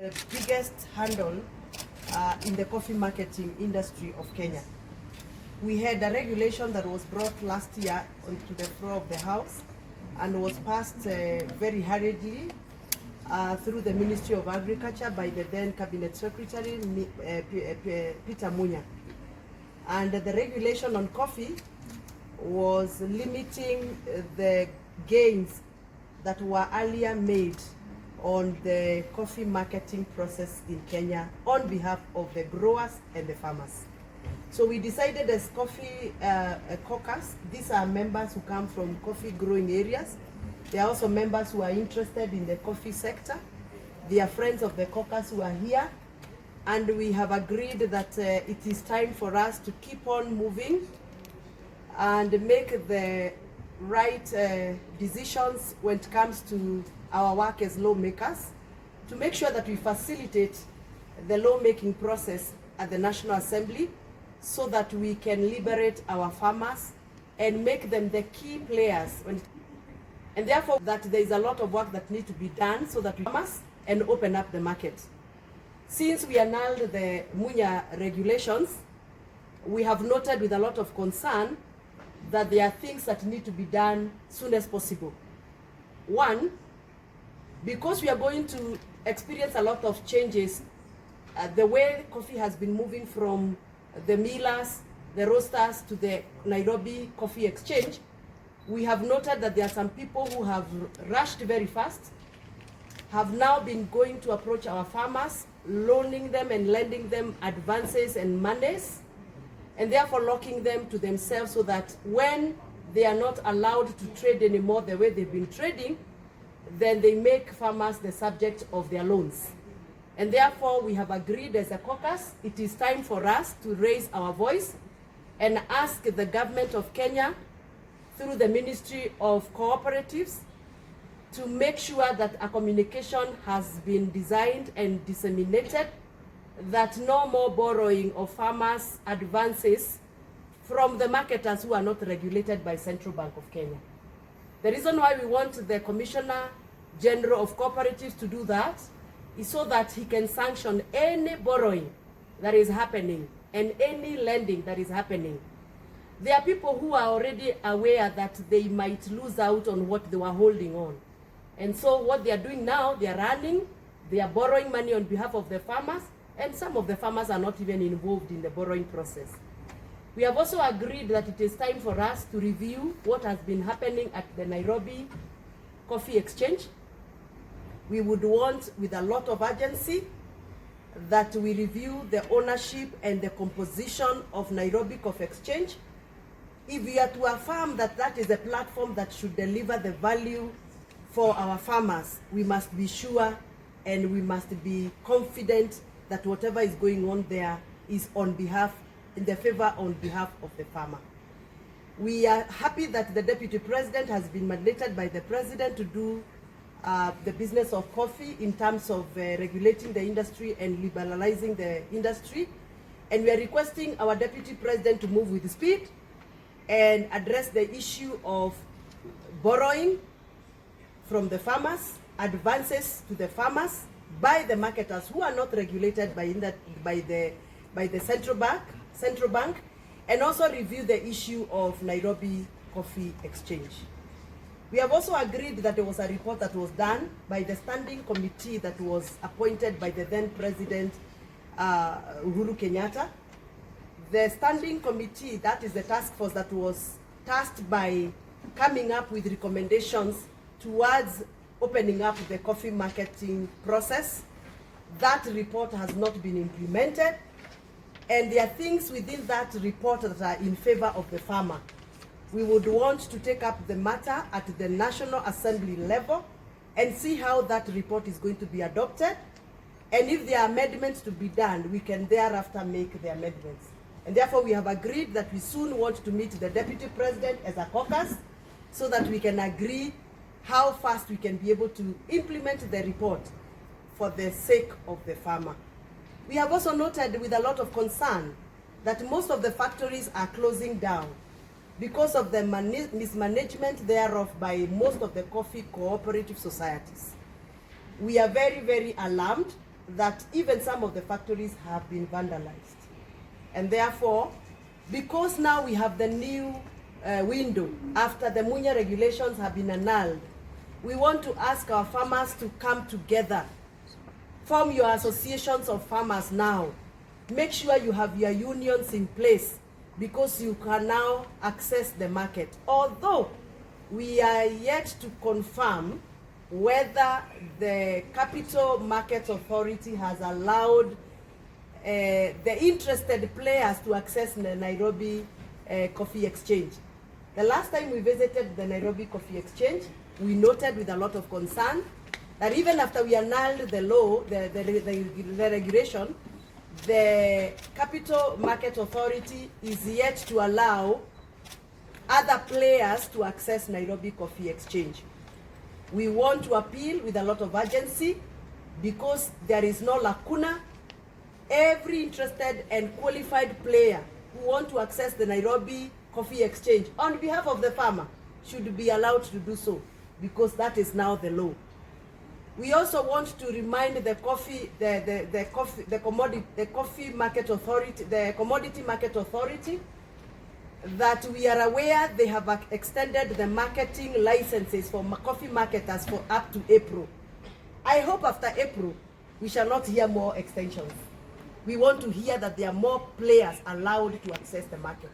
The biggest handle in the coffee marketing industry of Kenya. We had a regulation that was brought last year onto the floor of the House and was passed very hurriedly through the Ministry of Agriculture by the then Cabinet Secretary Peter Munya. And the regulation on coffee was limiting the gains that were earlier made on the coffee marketing process in Kenya on behalf of the growers and the farmers. So we decided as coffee caucus, these are members who come from coffee growing areas. They are also members who are interested in the coffee sector. They are friends of the caucus who are here. And we have agreed that it is time for us to keep on moving and make the right decisions when it comes to our work as lawmakers, to make sure that we facilitate the lawmaking process at the National Assembly so that we can liberate our farmers and make them the key players. And therefore that there is a lot of work that needs to be done so that we farmers and open up the market. Since we annulled the Munya regulations, we have noted with a lot of concern that there are things that need to be done soon as possible. One, because we are going to experience a lot of changes, the way coffee has been moving from the millers, the roasters to the Nairobi Coffee Exchange, we have noted that there are some people who have rushed very fast, have now been going to approach our farmers, loaning them and lending them advances and monies, and therefore locking them to themselves so that when they are not allowed to trade anymore the way they've been trading, then they make farmers the subject of their loans. And therefore we have agreed as a caucus, it is time for us to raise our voice and ask the government of Kenya through the Ministry of Cooperatives to make sure that a communication has been designed and disseminated that no more borrowing of farmers' advances from the marketers who are not regulated by Central Bank of Kenya. The reason why we want the Commissioner General of Cooperatives to do that is so that he can sanction any borrowing that is happening and any lending that is happening. There are people who are already aware that they might lose out on what they were holding on. And so what they are doing now, they are running, they are borrowing money on behalf of the farmers, and some of the farmers are not even involved in the borrowing process. We have also agreed that it is time for us to review what has been happening at the Nairobi Coffee Exchange. We would want, with a lot of urgency, that we review the ownership and the composition of Nairobi Coffee Exchange. If we are to affirm that that is a platform that should deliver the value for our farmers, we must be sure and we must be confident that whatever is going on there is on behalf, in the favor on behalf of the farmer. We are happy that the Deputy President has been mandated by the President to do the business of coffee in terms of regulating the industry and liberalizing the industry. And we are requesting our Deputy President to move with speed and address the issue of borrowing from the farmers, advances to the farmers by the marketers who are not regulated by the Central Bank, and also review the issue of Nairobi Coffee Exchange. We have also agreed that there was a report that was done by the standing committee that was appointed by the then President Uhuru Kenyatta. The standing committee, that is the task force that was tasked by coming up with recommendations towards opening up the coffee marketing process. That report has not been implemented, and there are things within that report that are in favor of the farmer. We would want to take up the matter at the National Assembly level and see how that report is going to be adopted, and if there are amendments to be done, we can thereafter make the amendments. And therefore we have agreed that we soon want to meet the Deputy President as a caucus so that we can agree how fast we can be able to implement the report for the sake of the farmer. We have also noted with a lot of concern that most of the factories are closing down because of the mismanagement thereof by most of the coffee cooperative societies. We are very, very alarmed that even some of the factories have been vandalized. And therefore, because now we have the new window after the Munya regulations have been annulled, we want to ask our farmers to come together. Form your associations of farmers now. Make sure you have your unions in place, because you can now access the market. Although we are yet to confirm whether the Capital Market Authority has allowed the interested players to access the Nairobi Coffee Exchange. The last time we visited the Nairobi Coffee Exchange, we noted with a lot of concern that even after we annulled the law, the regulation, the Capital Market Authority is yet to allow other players to access Nairobi Coffee Exchange. We want to appeal with a lot of urgency, because there is no lacuna. Every interested and qualified player who want to access the Nairobi Coffee Exchange on behalf of the farmer should be allowed to do so, because that is now the law. We also want to remind the Coffee Market Authority, the Commodity Market Authority, that we are aware they have extended the marketing licenses for coffee marketers for up to April. I hope after April we shall not hear more extensions. We want to hear that there are more players allowed to access the market.